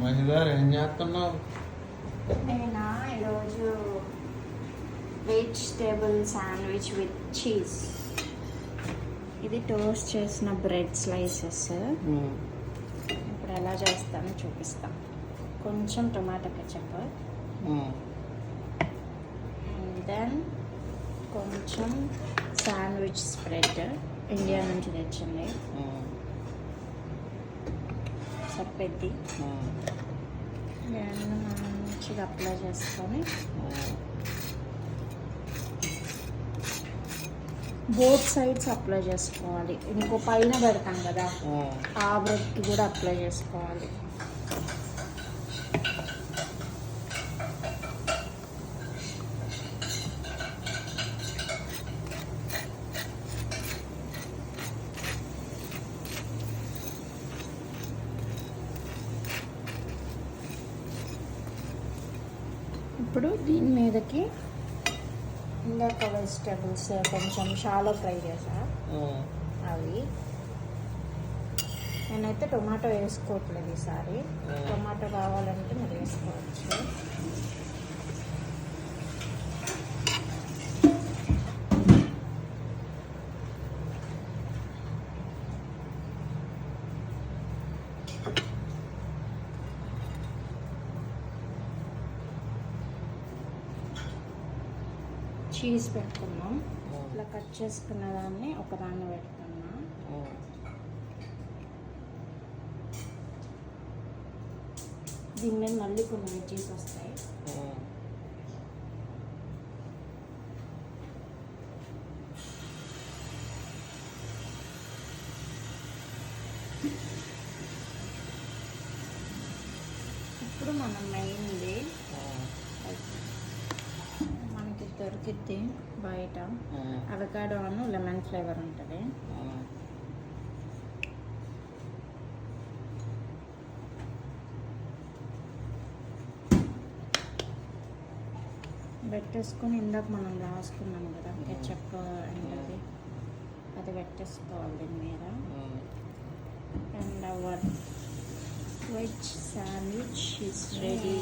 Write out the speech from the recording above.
మహిళారు ఏం చేస్తున్నావు? నేనా ఈరోజు వెజిటేబుల్ శాండ్విచ్ విత్ చీజ్. ఇది టోస్ట్ చేసిన బ్రెడ్ స్లైసెస్. ఇప్పుడు ఎలా చేస్తానో చూపిస్తాం. కొంచెం టొమాటో కెచప్, అండ్ దెన్ కొంచెం శాండ్విచ్ స్ప్రెడ్ ఇండియా నుంచి తెచ్చింది, సరిపెద్ది. దాన్ని మంచిగా అప్లై చేసుకొని బోత్ సైడ్స్ అప్లై చేసుకోవాలి. ఇంకో పైన పెడతాం కదా, ఆ బ్రెడ్కి కూడా అప్లై చేసుకోవాలి. ఇప్పుడు దీని మీదకి ఇందాక వెజిటేబుల్స్ కొంచెం షాలో ఫ్రై చేసా, అవి నేనైతే టొమాటో వేసుకోవట్లేదు ఈసారి. టొమాటో కావాలంటే మీరు వేసుకోవచ్చు. చీజ్ పెట్టుకున్నాం. ఇట్లా కట్ చేసుకున్న దాన్ని ఒకదాన్ని పెట్టుకున్నా. దీని మీద మళ్ళీ కొన్ని వెజ్జీస్ వస్తాయి. ఇప్పుడు మనం మెయిన్ది మనకి దొరికిద్ది బయట, అవకాడో లెమన్ ఫ్లేవర్ ఉంటుంది. పెట్టేసుకొని ఇందాక మనం రాసుకున్నాం కదా కెచప్ అండ్ అది పెట్టేసుకోవాలి దీని మీద. And hour veg sandwich is ready.